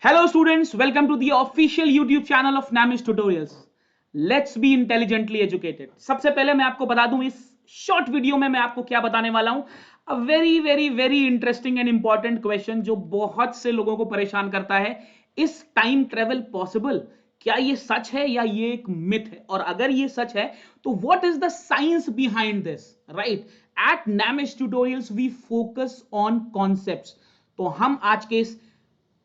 Hello students, welcome to the official YouTube channel of Namis Tutorials. Let's be intelligently educated. सबसे पहले मैं आपको बता दूं इस शॉर्ट वीडियो में मैं आपको क्या बताने वाला हूं. A very interesting and important question जो बहुत से लोगों को परेशान करता है. Is time travel possible? क्या ये सच है या ये एक मिथ है? और अगर ये सच है तो what is the science behind this? Right, at Namis Tutorials we focus on concepts. तो हम आज के इस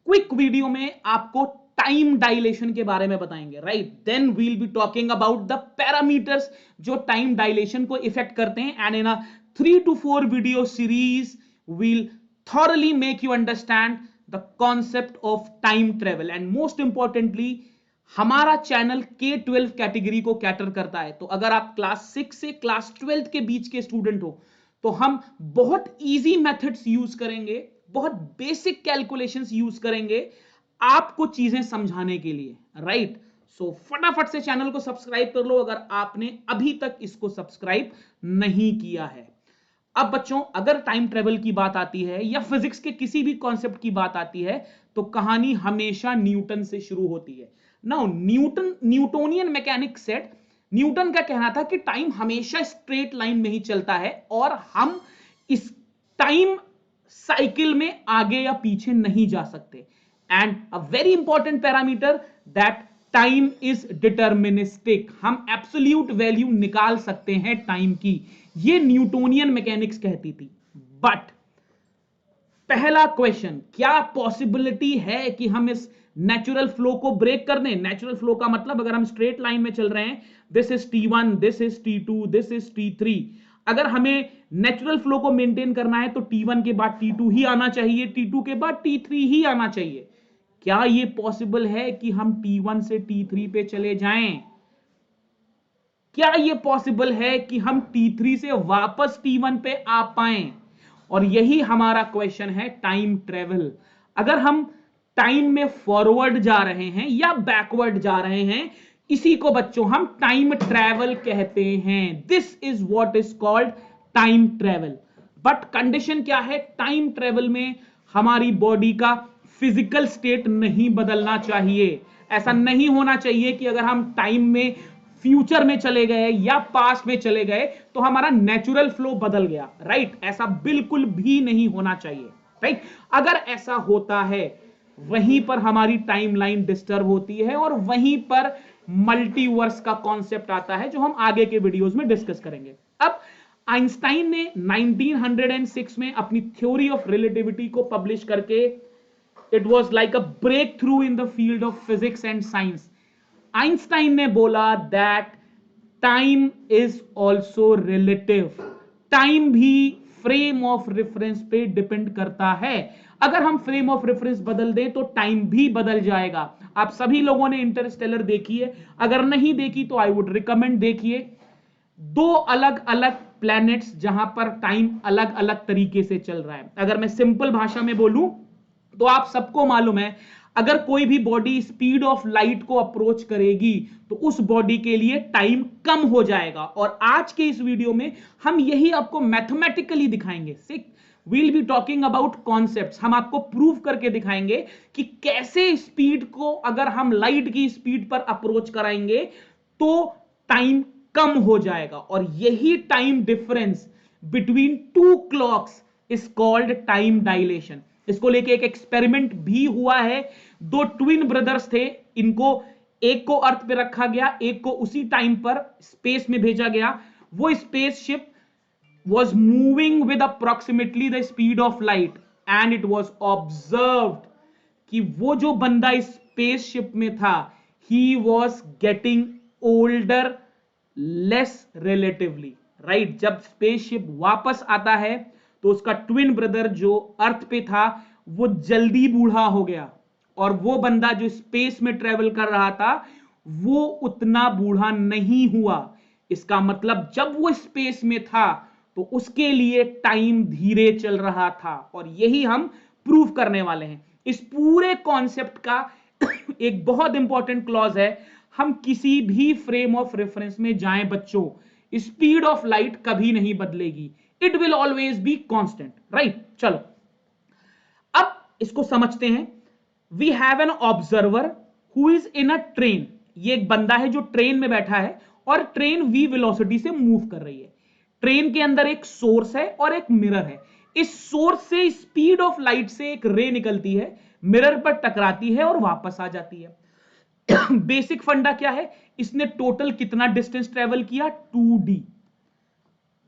क्विक वीडियो में आपको टाइम डायलेशन के बारे में बताएंगे. Right, then we'll be talking about the parameters जो टाइम डायलेशन को इफेक्ट करते हैं. And in a 3 to 4 video series we'll thoroughly make you understand the concept of time travel. And most importantly हमारा channel K-12 category को cater करता है. तो अगर आप क्लास 6 से क्लास 12 के बीच के स्टूडेंट हो तो हम बहुत इजी मेथड्स यूज करेंगे, बहुत बेसिक कैलकुलेशंस यूज करेंगे आपको चीजें समझाने के लिए. राइट, सो फटाफट से चैनल को सब्सक्राइब कर लो अगर आपने अभी तक इसको सब्सक्राइब नहीं किया है. अब बच्चों, अगर टाइम ट्रेवल की बात आती है या फिजिक्स के किसी भी कॉन्सेप्ट की बात आती है तो कहानी हमेशा न्यूटन से शुरू होती है. Now Newtonian mechanics set, Newton का कहना था कि टाइम हमेशा स्ट्रेट लाइन में ही चलता है और हम इस टाइम साइकिल में आगे या पीछे नहीं जा सकते. And a very important parameter that time is deterministic. हम एब्सोल्यूट वैल्यू निकाल सकते हैं टाइम की. ये न्यूटोनियन मैकेनिक्स कहती थी. बट पहला क्वेश्चन, क्या पॉसिबिलिटी है कि हम इस नेचुरल फ्लो को ब्रेक कर दें? नेचुरल फ्लो का मतलब अगर हम स्ट्रेट लाइन में चल रहे हैं, this is T1, this is T2, this is T3. अगर हमें नेचुरल फ्लो को मेंटेन करना है तो T1 के बाद T2 ही आना चाहिए, T2 के बाद T3 ही आना चाहिए. क्या यह पॉसिबल है कि हम T1 से T3 पे चले जाएं? क्या यह पॉसिबल है कि हम T3 से वापस T1 पे आ पाएं? और यही हमारा क्वेश्चन है टाइम ट्रेवल. अगर हम टाइम में फॉरवर्ड जा रहे हैं या बैकवर्ड जा रहे हैं, इसी को बच्चों हम टाइम ट्रेवल कहते हैं. This is what is called time travel. But condition क्या है? टाइम ट्रेवल में हमारी बॉडी का फिजिकल स्टेट नहीं बदलना चाहिए. ऐसा नहीं होना चाहिए कि अगर हम टाइम में फ्यूचर में चले गए या पास्ट में चले गए तो हमारा नेचुरल फ्लो बदल गया. राइट, ऐसा बिल्कुल भी नहीं होना चाहिए. राइट, अगर ऐसा होता है वहीं पर हमारी टाइमलाइन डिस्टर्ब होती है और वहीं पर मल्टीवर्स का कॉन्सेप्ट आता है जो हम आगे के वीडियोस में डिस्कस करेंगे. अब आइंस्टाइन ने 1906 में अपनी थ्योरी ऑफ रिलेटिविटी को पब्लिश करके, it was like a breakthrough in the field of physics and science. Einstein ने बोला that time is also relative. Time भी फ्रेम ऑफ रेफरेंस पे डिपेंड करता है. अगर हम फ्रेम ऑफ रेफरेंस बदल दें तो टाइम भी बदल जाएगा. आप सभी लोगों ने इंटरस्टेलर देखी है, अगर नहीं देखी तो आई वुड रिकमेंड देखिए. दो अलग अलग प्लैनेट्स जहां पर टाइम अलग अलग तरीके से चल रहा है. अगर मैं सिंपल भाषा में बोलूं तो आप सबको मालूम है, अगर कोई भी बॉडी स्पीड ऑफ लाइट को अप्रोच करेगी तो उस बॉडी के लिए टाइम कम हो जाएगा. और आज के इस वीडियो में हम यही आपको मैथमेटिकली दिखाएंगे. We'll be talking about concepts. हम आपको प्रूव करके दिखाएंगे कि कैसे स्पीड को अगर हम लाइट की स्पीड पर अप्रोच कराएंगे तो टाइम कम हो जाएगा. और यही time difference between two clocks is called time dilation. इसको लेके एक एक्सपेरिमेंट भी हुआ है. दो ट्विन ब्रदर्स थे, इनको एक को अर्थ पे रखा गया, एक को उसी टाइम पर स्पेस में भेजा गया. वो spaceship was moving with approximately the speed of light and it was observed कि वो जो बंदा स्पेसशिप में था he was getting older less relatively. Right, जब स्पेसशिप वापस आता है तो उसका ट्विन ब्रदर जो अर्थ पे था वो जल्दी बूढ़ा हो गया और वो बंदा जो स्पेस में ट्रेवल कर रहा था वो उतना बूढ़ा नहीं हुआ. इसका मतलब जब वो स्पेस में था तो उसके लिए टाइम धीरे चल रहा था. और यही हम प्रूव करने वाले हैं. इस पूरे कॉन्सेप्ट का एक बहुत इंपॉर्टेंट क्लॉज है, हम किसी भी फ्रेम ऑफ रेफरेंस में जाएं बच्चों, स्पीड ऑफ लाइट कभी नहीं बदलेगी. It will always be constant. Right, चलो अब इसको समझते हैं. We have an observer who is in a train. ये एक बंदा है जो ट्रेन में बैठा है और ट्रेन v वेलोसिटी से मूव कर रही है। ट्रेन के अंदर एक सोर्स है और एक मिरर है। इस सोर्स से स्पीड ऑफ लाइट से एक रे निकलती है, मिरर पर टकराती है और वापस आ जाती है। बेसिक फंडा क्या है, इसने टोटल कितना डिस्टेंस ट्रेवल किया, 2d।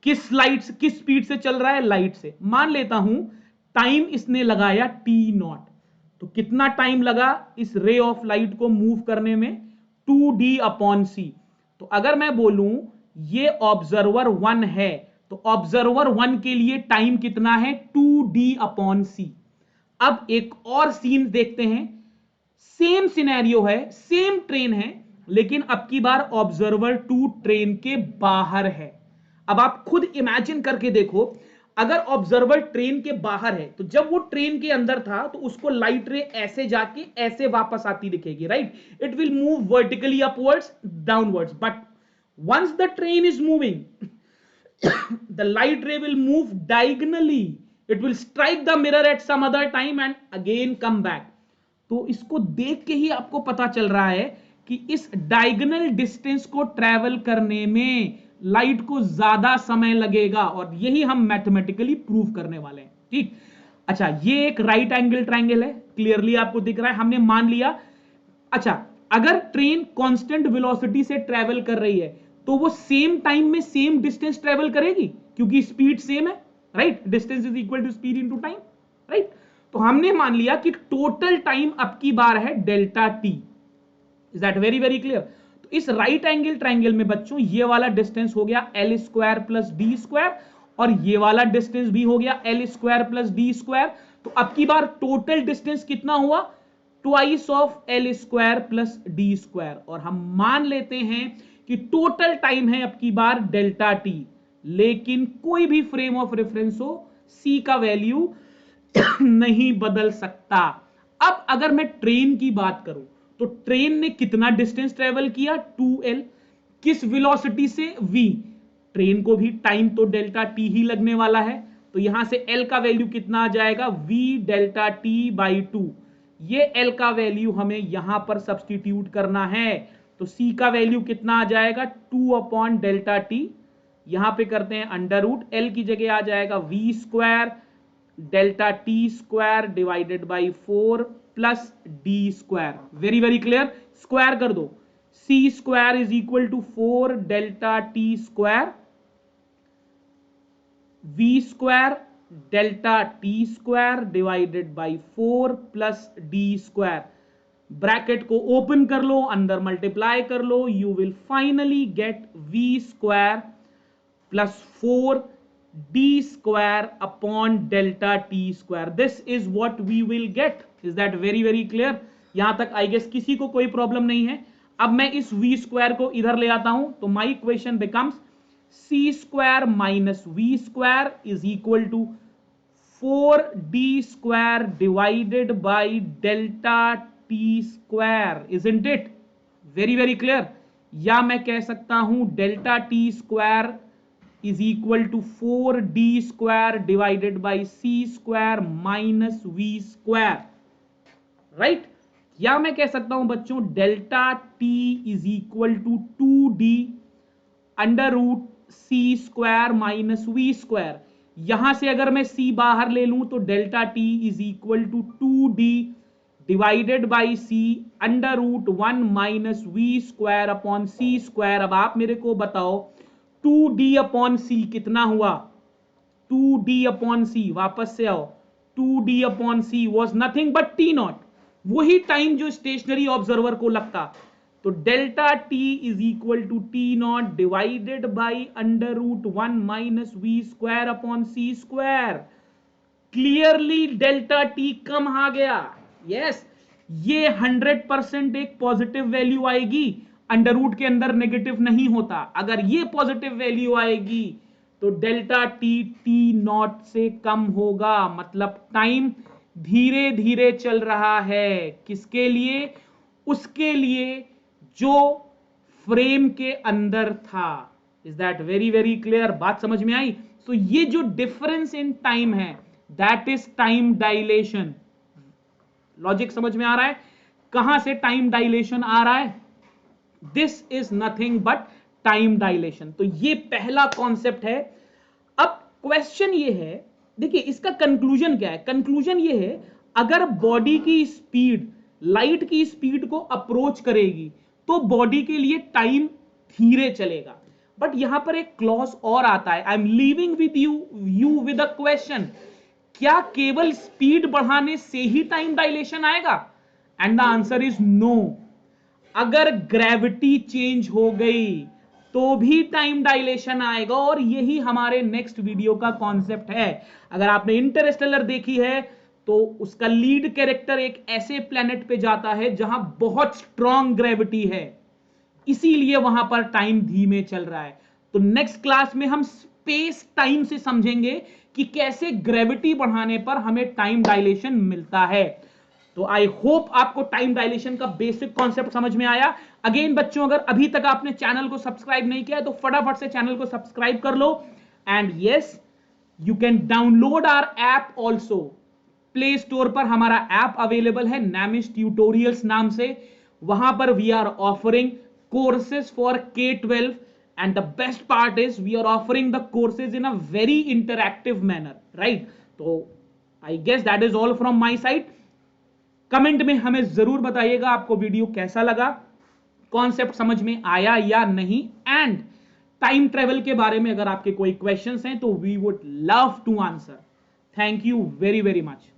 किस लाइट से, किस स्पीड से चल रहा है, लाइट से। मान लेता हूं टाइम इसने लगाया t0, तो कितना टाइम लगा इस रे ऑफ लाइट को मूव करने में, 2d/c। तो अगर मैं बोलूं ये ऑब्जर्वर 1 है तो ऑब्जर्वर 1 के लिए टाइम कितना है, 2d/c। अब एक और सीन देखते हैं। सेम सिनेरियो है, सेम ट्रेन है, लेकिन अब की बार ऑब्जर्वर 2 ट्रेन के बाहर है। अब आप खुद इमेजिन करके देखो, अगर ऑब्जर्वर ट्रेन के बाहर है तो जब वो ट्रेन के अंदर था तो उसको लाइट रे ऐसे जाके ऐसे वापस आती दिखेगी, right. It will move vertically upwards, downwards, but once the train is moving the light ray will move diagonally. It will strike the mirror at some other time and again come back. तो इसको देख के ही आपको पता चल रहा है कि इस डायगोनल डिस्टेंस को ट्रेवल करने में लाइट को ज्यादा समय लगेगा, और यही हम मैथमेटिकली प्रूव करने वाले हैं, ठीक। अच्छा, ये एक राइट एंगल ट्रायंगल है, क्लियरली आपको दिख रहा है, हमने मान लिया। अच्छा, अगर ट्रेन कांस्टेंट वेलोसिटी से ट्रेवल कर रही है तो वो सेम टाइम में सेम डिस्टेंस ट्रेवल करेगी, क्योंकि स्पीड सेम है, right. Distance is equal to speed into time, right. तो हमने मान लिया कि टोटल टाइम अब की बार है delta T. Is that very very clear. तो इस राइट एंगल ट्रायंगल में बच्चों ये वाला डिस्टेंस हो गया L square plus D square, और ये वाला डिस्टेंस भी हो गया L square plus D square. तो अब की बार टोटल डिस्टेंस कितना हुआ, twice of L square plus D square. और हम मान लेते हैं कि टोटल टाइम है अब की बार डेल्टा टी, लेकिन कोई भी फ्रेम ऑफ रेफरेंस हो, सी का वैल्यू नहीं बदल सकता। अब अगर मैं ट्रेन की बात करूं तो ट्रेन ने कितना डिस्टेंस ट्रेवल किया, 2l। किस वेलोसिटी से, v। ट्रेन को भी टाइम तो डेल्टा टी ही लगने वाला है, तो यहां से l का वैल्यू कितना आ जाएगा, v डेल्टा टी बाई 2। ये l का वैल्यू हमें यहां पर सब्स्टिट्यूट करना है, तो c का वैल्यू कितना आ जाएगा, 2/डेल्टा टी। यहां पे करते हैं अंडर रूट, l की जगह आ जाएगा v square delta T square divided by 4 plus D square. Very very clear, square कर दो। C square is equal to 4 delta T square V square delta T square divided by 4 plus D square. Bracket को open कर लो, अंदर multiply कर लो, you will finally get V square plus 4 d square upon delta t square. This is what we will get. Is that very very clear? यहां तक I guess किसी को कोई प्रॉब्लम नहीं है। अब मैं इस v स्क्वायर को इधर ले आता हूं, तो my equation becomes c square minus v square is equal to 4d square divided by delta t square, isn't it? Very very clear. या मैं कह सकता हूं delta t square is equal to 4d square divided by c square minus v square, right? या मैं कह सकता हूं बच्चों delta t is equal to 2d under root c square minus v square. यहां से अगर मैं c बाहर ले लूं तो delta t is equal to 2d divided by c under root 1 minus v square upon c square. अब आप मेरे को बताओ 2d/c कितना हुआ, 2d/c, वापस से आओ, 2d/c was nothing but t0, वही टाइम जो स्टेशनरी ऑब्जर्वर को लगता। तो delta t is equal to t0 divided by under root 1 minus v square upon c square. Clearly delta t कम आ गया, यस। ये 100% एक पॉजिटिव वैल्यू आएगी, अंडर रूट के अंदर नेगेटिव नहीं होता। अगर ये पॉजिटिव वैल्यू आएगी तो डेल्टा टी t0 से कम होगा, मतलब टाइम धीरे धीरे चल रहा है। किसके लिए, उसके लिए जो फ्रेम के अंदर था। Is that very very clear, बात समझ में आई? तो ये जो डिफरेंस इन टाइम है that is time dilation. Logic समझ में आ रहा है? कहां से टाइम डायलेशन आ रहा है? This is nothing but time dilation. तो ये पहला कॉन्सेप्ट है। अब क्वेश्चन ये है, देखिए इसका कंक्लूजन क्या है? कंक्लूजन ये है, अगर बॉडी की स्पीड लाइट की स्पीड को अप्रोच करेगी तो बॉडी के लिए टाइम धीरे चलेगा। बट यहां पर एक क्लॉज और आता है, I am leaving with you with a question, क्या केवल स्पीड बढ़ाने से ही टाइम डायलेशन आएगा? And the answer is no. अगर ग्रेविटी चेंज हो गई तो भी टाइम डायलेशन आएगा, और यही हमारे नेक्स्ट वीडियो का कॉन्सेप्ट है। अगर आपने इंटरस्टेलर देखी है तो उसका लीड कैरेक्टर एक ऐसे प्लेनेट पे जाता है जहां बहुत स्ट्रॉन्ग ग्रेविटी है, इसीलिए वहां पर टाइम धीमे चल रहा है। तो नेक्स्ट क्लास में हम स्पेस टाइम से समझेंगे कि कैसे ग्रेविटी बढ़ाने पर हमें टाइम डायलेशन मिलता है। तो आई होप आपको टाइम डायलेशन का बेसिक कॉन्सेप्ट समझ में आया। अगेन बच्चों, अगर अभी तक आपने चैनल को सब्सक्राइब नहीं किया है तो फटाफट से चैनल को सब्सक्राइब कर लो। And yes, you can download our app also. Play store पर हमारा ऐप अवेलेबल है नामिश ट्यूटोरियल्स नाम से। वहां पर we are offering courses for K-12, and the best part is we are offering the courses in a very interactive manner, right? So I guess that is all from my side. Comment में हमें जरूर बताइएगा आपको video कैसा लगा, concept समझ में आया या नहीं, एंड टाइम ट्रेवल के बारे में अगर आपके कोई क्वेश्चंस हैं तो we would love to answer. Thank you very very much.